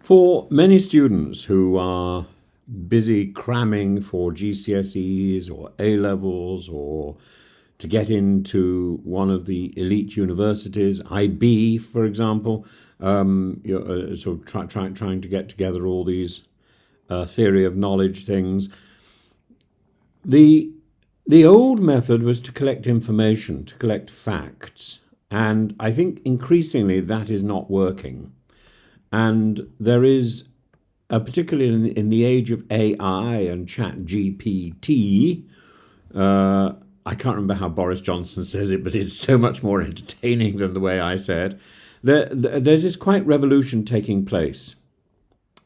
For many students who are busy cramming for GCSEs or A levels or to get into one of the elite universities, IB, for example, sort of trying to get together all these theory of knowledge things. The the old method was to collect information, to collect facts, and I think increasingly that is not working. And there is, particularly in the age of AI and Chat GPT, I can't remember how Boris Johnson says it, but it's so much more entertaining than the way I say it. There's this quite revolution taking place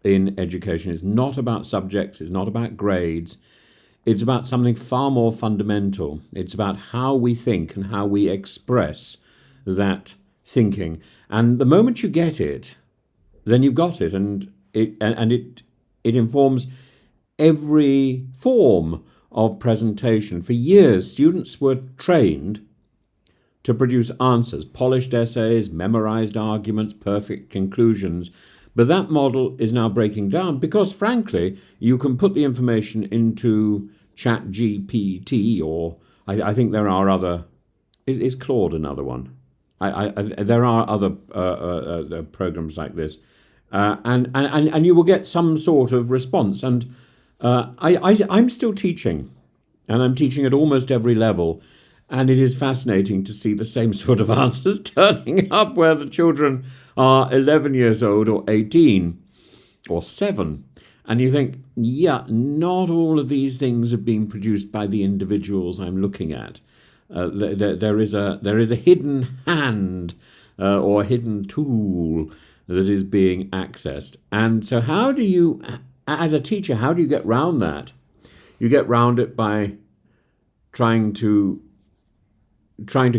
in education. It's not about subjects, it's not about grades, it's about something far more fundamental. It's about how we think and how we express that thinking. And the moment you get it, then you've got it, and it informs every form of presentation. For years, students were trained to produce answers, polished essays, memorized arguments, perfect conclusions. But that model is now breaking down because, frankly, you can put the information into Chat GPT, or I think there are other. Is Claude another one? There are other programs like this, and you will get some sort of response. And I'm still teaching, and I'm teaching at almost every level. And it is fascinating to see the same sort of answers turning up where the children are 11 years old or 18 or 7. And you think, yeah, not all of these things have been produced by the individuals I'm looking at. There is a hidden hand or a hidden tool that is being accessed. And so how do you, as a teacher, how do you get round that? You get round it by trying to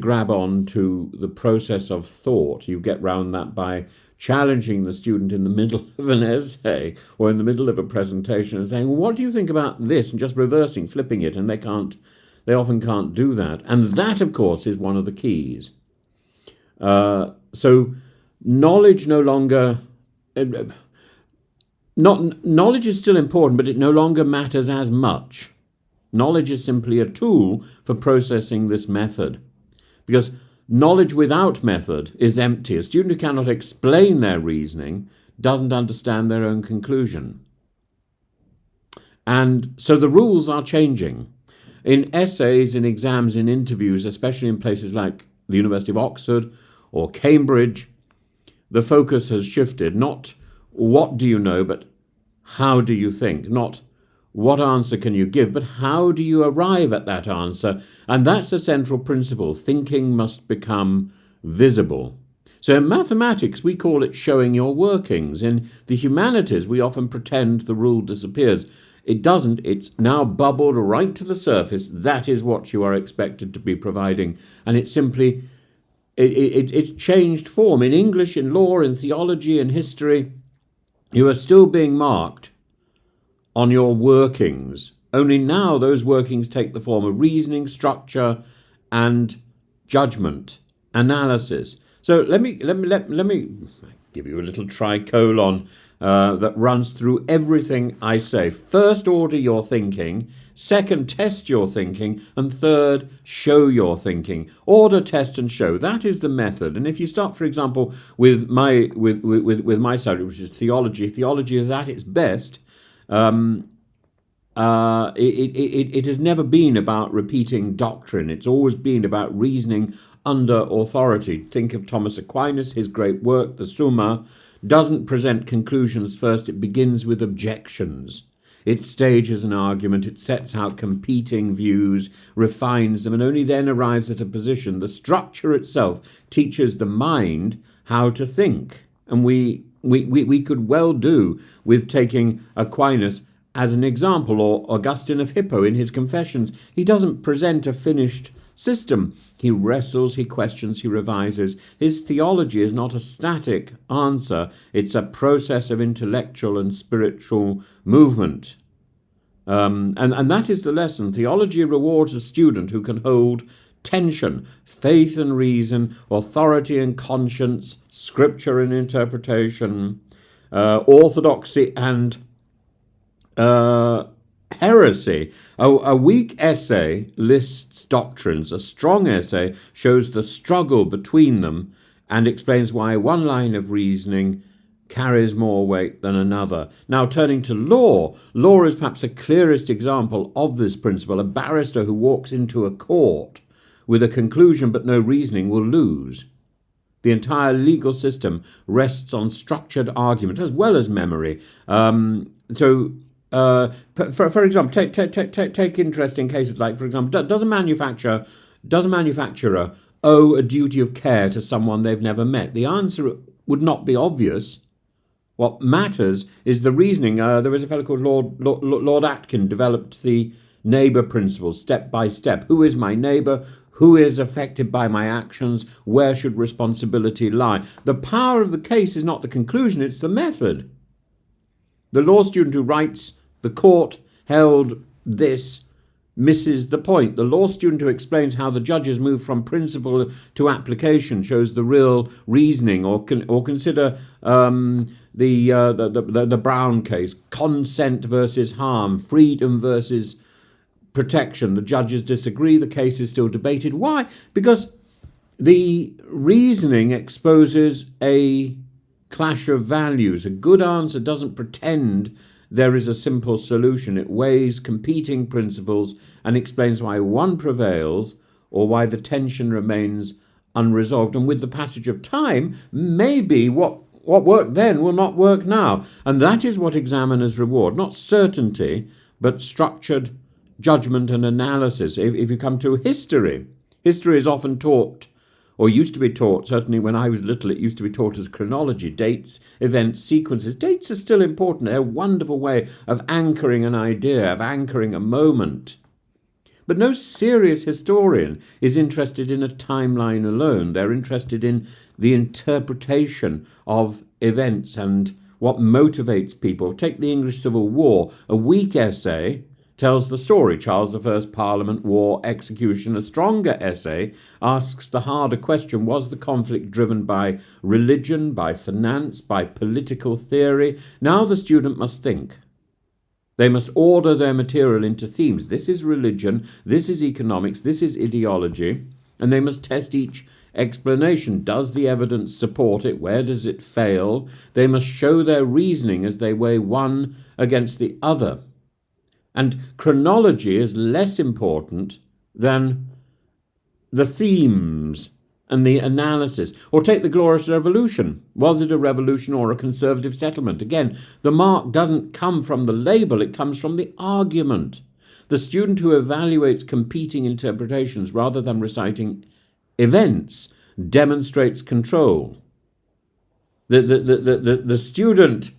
grab on to the process of thought. You get round that by challenging the student in the middle of an essay or in the middle of a presentation and saying, well, what do you think about this? And just reversing, flipping it. And they often can't do that. And that, of course, is one of the keys. So knowledge no longer, knowledge is still important, but it no longer matters as much. Knowledge is simply a tool for processing this method, because knowledge without method is empty. A student who cannot explain their reasoning doesn't understand their own conclusion. And so the rules are changing. In essays, in exams, in interviews, especially in places like the University of Oxford or Cambridge, the focus has shifted. Not what do you know, but how do you think? Not what answer can you give, but how do you arrive at that answer? And that's a central principle. Thinking must become visible. So in mathematics, we call it showing your workings. In the humanities, we often pretend the rule disappears. It doesn't. It's now bubbled right to the surface. That is what you are expected to be providing. And it's simply, it's changed form. In English, in law, in theology, in history, you are still being marked on your workings. Only now those workings take the form of reasoning, structure, and judgment, analysis. So let me give you a little tricolon that runs through everything I say. First, order your thinking. Second, test your thinking. And third, show your thinking. Order, test, and show. That is the method. And if you start, for example, with my subject, which is theology, theology is at its best. It has never been about repeating doctrine. It's always been about reasoning under authority. Think of Thomas Aquinas, his great work, the Summa, doesn't present conclusions first. It begins with objections. It stages an argument. It sets out competing views, refines them, and only then arrives at a position. The structure itself teaches the mind how to think. And we could well do with taking Aquinas as an example, or Augustine of Hippo in his Confessions. He doesn't present a finished system. He wrestles, he questions, he revises. His theology is not a static answer. It's a process of intellectual and spiritual movement. And that is the lesson. Theology rewards a student who can hold tension, faith and reason, authority and conscience, scripture and interpretation. orthodoxy and heresy. A weak essay lists doctrines. A strong essay shows the struggle between them and explains why one line of reasoning carries more weight than another. Now, turning to law, law is perhaps the clearest example of this principle. A barrister who walks into a court with a conclusion but no reasoning will lose. The entire legal system rests on structured argument as well as memory. For example, take interesting cases like, for example, does a manufacturer owe a duty of care to someone they've never met? The answer would not be obvious. What matters is the reasoning. There was a fellow called Lord Atkin developed the neighbour principle step by step. Who is my neighbour? Who is affected by my actions? Where should responsibility lie? The power of the case is not the conclusion, it's the method. The law student who writes, "The court held this," misses the point. The law student who explains how the judges move from principle to application shows the real reasoning. Or consider the Brown case: consent versus harm, freedom versus protection. The judges disagree. The case is still debated. Why? Because the reasoning exposes a clash of values. A good answer doesn't pretend there is a simple solution. It weighs competing principles and explains why one prevails or why the tension remains unresolved. And with the passage of time, maybe what worked then will not work now. And that is what examiners reward, not certainty, but structured judgment and analysis. If you come to history, history is often taught, or used to be taught, certainly when I was little, it used to be taught as chronology, dates, events, sequences. Dates are still important. They're a wonderful way of anchoring an idea, of anchoring a moment. But no serious historian is interested in a timeline alone. They're interested in the interpretation of events and what motivates people. Take the English Civil War. A weak essay tells the story: Charles I, Parliament, war, execution. A stronger essay asks the harder question: was the conflict driven by religion, by finance, by political theory? Now the student must think. They must order their material into themes. This is religion, this is economics, this is ideology, and they must test each explanation. Does the evidence support it? Where does it fail? They must show their reasoning as they weigh one against the other. And chronology is less important than the themes and the analysis. Or take the Glorious Revolution. Was it a revolution or a conservative settlement? Again, the mark doesn't come from the label, it comes from the argument. The student who evaluates competing interpretations rather than reciting events demonstrates control. The student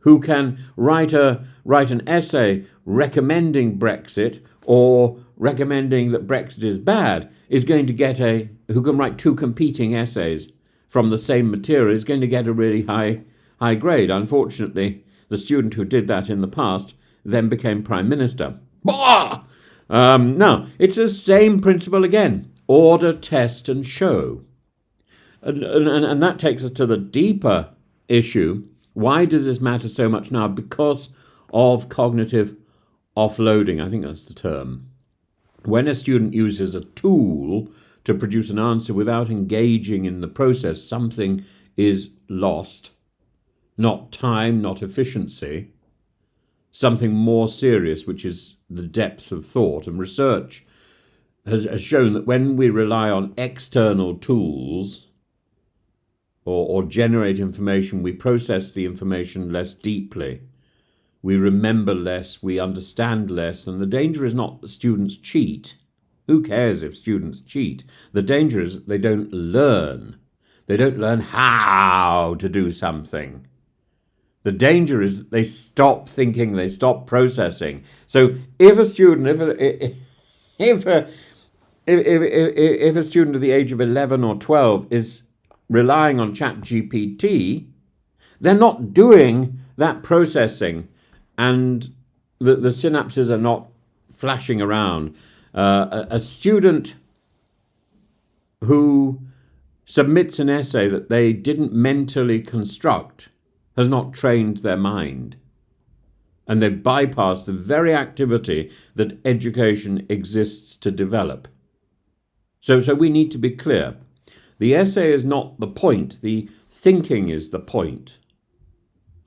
who can write an essay recommending Brexit or recommending that Brexit is bad is going to get who can write two competing essays from the same material is going to get a really high grade. Unfortunately, the student who did that in the past then became Prime Minister. No, it's the same principle again. Order, test, and show. And that takes us to the deeper issue. Why does this matter so much now? Because of cognitive offloading. I think that's the term. When a student uses a tool to produce an answer without engaging in the process, something is lost. Not time, not efficiency. Something more serious, which is the depth of thought. And research has shown that when we rely on external tools or generate information, we process the information less deeply. We remember less, we understand less, and the danger is not that students cheat. Who cares if students cheat? The danger is that they don't learn. They don't learn how to do something. The danger is that they stop thinking, they stop processing. So if a student, if a student at the age of 11 or 12 is relying on ChatGPT, they're not doing that processing, and the synapses are not flashing around. A student who submits an essay that they didn't mentally construct has not trained their mind. And they've bypassed the very activity that education exists to develop. So we need to be clear. The essay is not the point. The thinking is the point.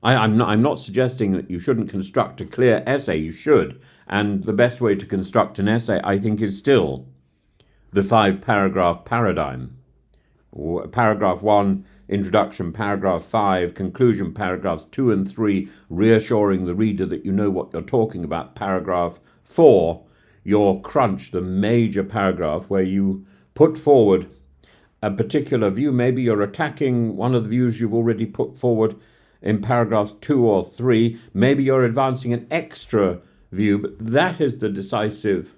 I'm not suggesting that you shouldn't construct a clear essay. You should. And the best way to construct an essay, I think, is still the 5-paragraph paradigm. Paragraph 1, introduction. Paragraph 5, conclusion. Paragraphs 2 and 3, reassuring the reader that you know what you're talking about. Paragraph 4, your crunch, the major paragraph where you put forward a particular view. Maybe you're attacking one of the views you've already put forward in paragraphs 2 or 3. Maybe you're advancing an extra view, but that is the decisive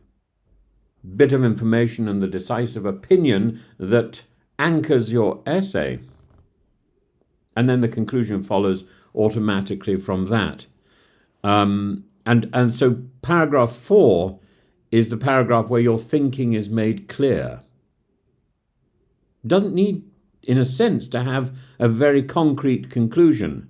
bit of information and the decisive opinion that anchors your essay. And then the conclusion follows automatically from that. And so paragraph 4 is the paragraph where your thinking is made clear. It doesn't need, in a sense, to have a very concrete conclusion.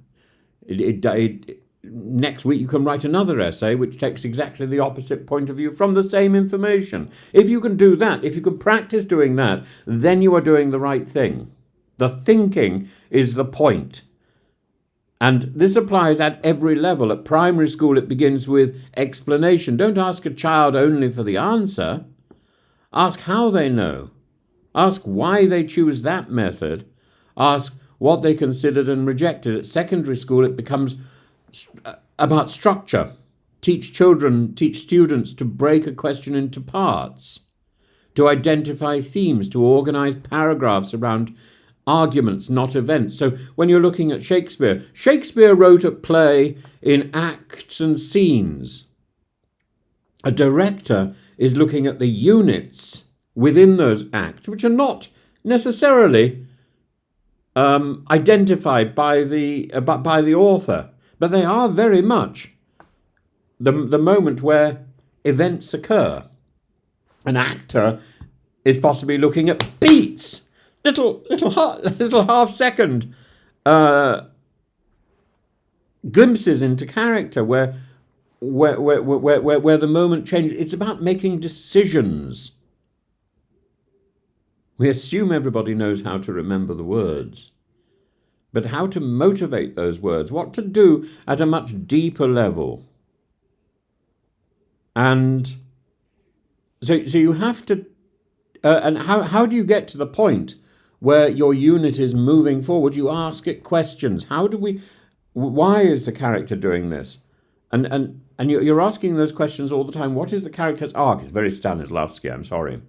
Next week you can write another essay which takes exactly the opposite point of view from the same information. If you can do that, if you can practice doing that, then you are doing the right thing. The thinking is the point. And this applies at every level. At primary school, it begins with explanation. Don't ask a child only for the answer. Ask how they know. Ask why they choose that method. Ask what they considered and rejected. At secondary school, it becomes about structure. Teach students to break a question into parts, to identify themes, to organize paragraphs around arguments, not events. So when you're looking at Shakespeare, Shakespeare wrote a play in acts and scenes. A director is looking at the units within those acts, which are not necessarily identified by the author, but they are very much the moment where events occur. An actor is possibly looking at beats, little half-second glimpses into character where the moment changes. It's about making decisions. We assume everybody knows how to remember the words, but how to motivate those words, what to do at a much deeper level. And so you have to, and how do you get to the point where your unit is moving forward? You ask it questions. Why is the character doing this? And you're asking those questions all the time. What is the character's arc? It's very Stanislavski, I'm sorry.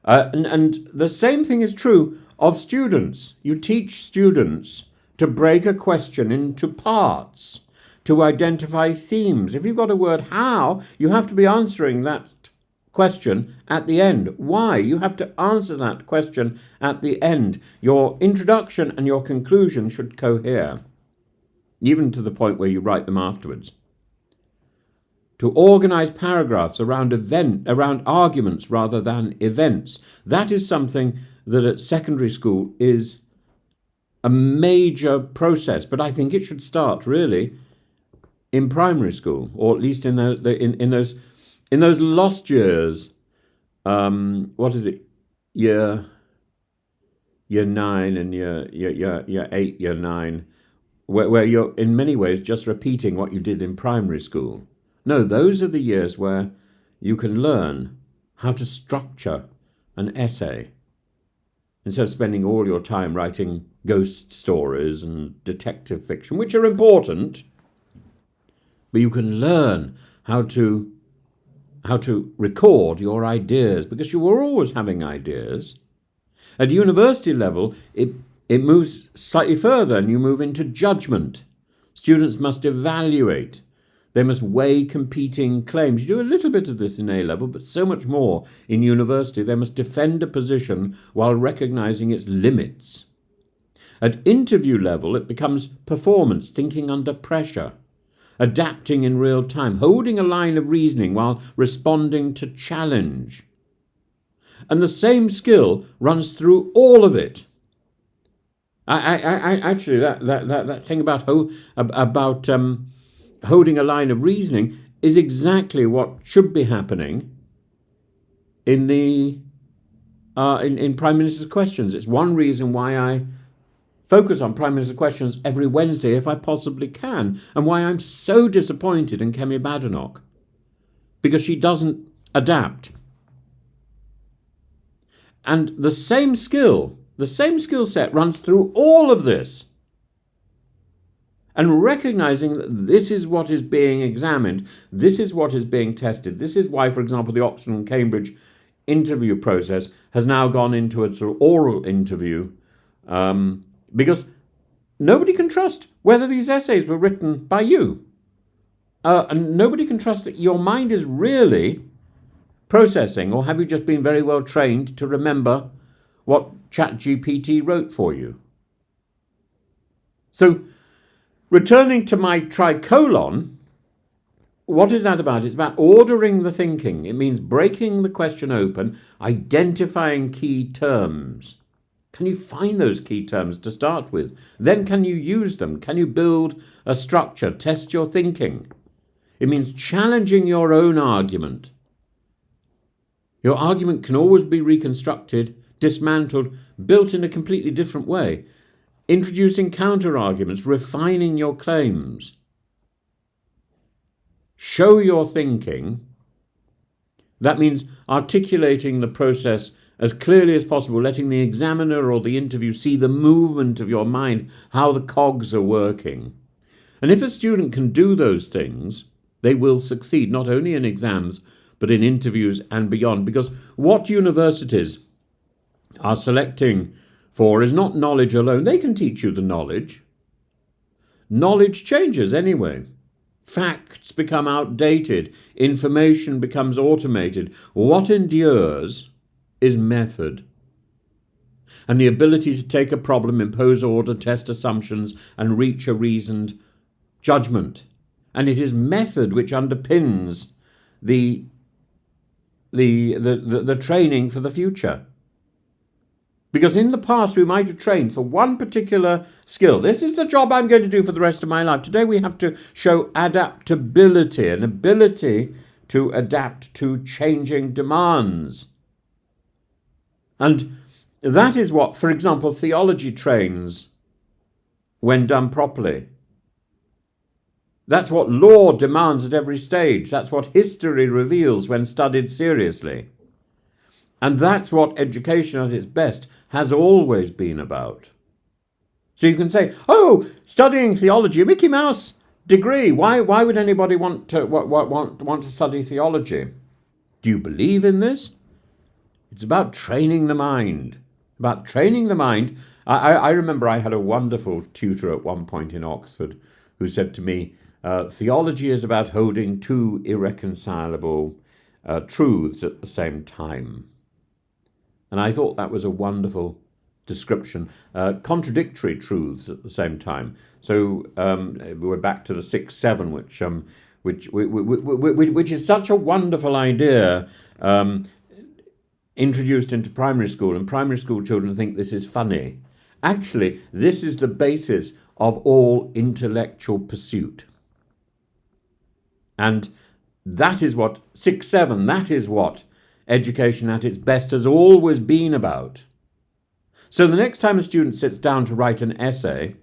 And the same thing is true of students. You teach students to break a question into parts, to identify themes. If you've got a word how, you have to be answering that question at the end. Why? You have to answer that question at the end. Your introduction and your conclusion should cohere, even to the point where you write them afterwards. To organize paragraphs around arguments rather than events. That is something that at secondary school is a major process, but I think it should start really in primary school, or at least in those lost years. What is it? Year 9 and year 8, year 9, where you're in many ways just repeating what you did in primary school. No, those are the years where you can learn how to structure an essay instead of spending all your time writing ghost stories and detective fiction, which are important, but you can learn how to record your ideas, because you were always having ideas. At university level, it moves slightly further, and you move into judgment. Students must evaluate. They must weigh competing claims. You do a little bit of this in A-level, but so much more in university. They must defend a position while recognizing its limits. At interview level, it becomes performance, thinking under pressure, adapting in real time, holding a line of reasoning while responding to challenge. And the same skill runs through all of it. Actually, that thing about holding a line of reasoning is exactly what should be happening in the in Prime Minister's questions. It's one reason why I focus on Prime Minister questions every Wednesday if I possibly can, and why I'm so disappointed in Kemi Badenoch, because she doesn't adapt. And the same skill set runs through all of this. And recognizing that this is what is being examined, this is what is being tested. This is why, for example, the Oxford and Cambridge interview process has now gone into a sort of oral interview, because nobody can trust whether these essays were written by you. And nobody can trust that your mind is really processing, or have you just been very well trained to remember what ChatGPT wrote for you? So, returning to my tricolon, what is that about? It's about ordering the thinking. It means breaking the question open, identifying key terms. Can you find those key terms to start with? Then can you use them? Can you build a structure, test your thinking? It means challenging your own argument. Your argument can always be reconstructed, dismantled, built in a completely different way. Introducing counter-arguments, refining your claims. Show your thinking. That means articulating the process as clearly as possible, letting the examiner or the interview see the movement of your mind, how the cogs are working. And if a student can do those things, they will succeed, not only in exams, but in interviews and beyond. Because what universities are selecting for is not knowledge alone. They can teach you the knowledge. Knowledge changes anyway. Facts become outdated. Information becomes automated. What endures is method. And the ability to take a problem, impose order, test assumptions, and reach a reasoned judgment. And it is method which underpins the training for the future. Because in the past, we might have trained for one particular skill. This is the job I'm going to do for the rest of my life. Today, we have to show adaptability, an ability to adapt to changing demands. And that is what, for example, theology trains when done properly. That's what law demands at every stage. That's what history reveals when studied seriously. And that's what education at its best has always been about. So you can say, oh, studying theology, a Mickey Mouse degree. Why would anybody want to study theology? Do you believe in this? It's about training the mind. About training the mind. I remember I had a wonderful tutor at one point in Oxford who said to me, theology is about holding two irreconcilable truths at the same time. And I thought that was a wonderful description. Contradictory truths at the same time. So we're back to the 6-7, which is such a wonderful idea, introduced into primary school, and primary school children think this is funny. Actually, this is the basis of all intellectual pursuit. And that is what 6-7, that is what education at its best has always been about. So the next time a student sits down to write an essay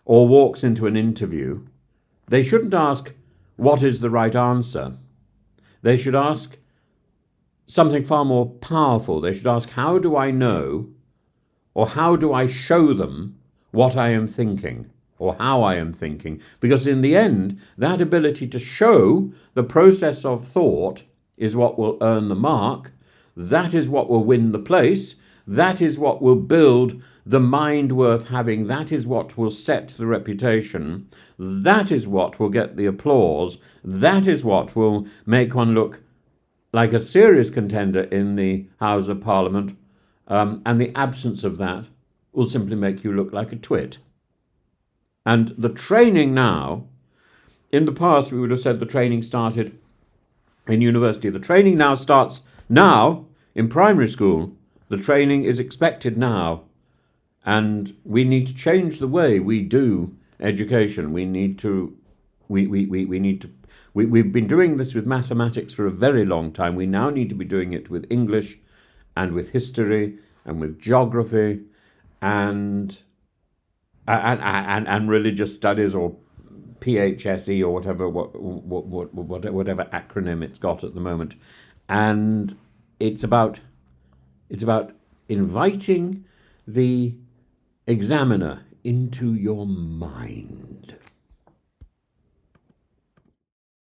or walks into an interview, they shouldn't ask, what is the right answer? They should ask something far more powerful. They should ask, how do I know, or how do I show them what I am thinking, or how I am thinking? Because in the end, that ability to show the process of thought is what will earn the mark. That is what will win the place. That is what will build the mind worth having. That is what will set the reputation. That is what will get the applause. That is what will make one look like a serious contender in the House of Parliament. And the absence of that will simply make you look like a twit. And the training now, in the past we would have said the training started in university. The training now starts now in primary school. The training is expected now And we need to change the way we do education. We need to, we need to, we've been doing this with mathematics for a very long time. We now need to be doing it with English and with history and with geography and and religious studies, or PHSE, or whatever acronym it's got at the moment. And it's about inviting the examiner into your mind.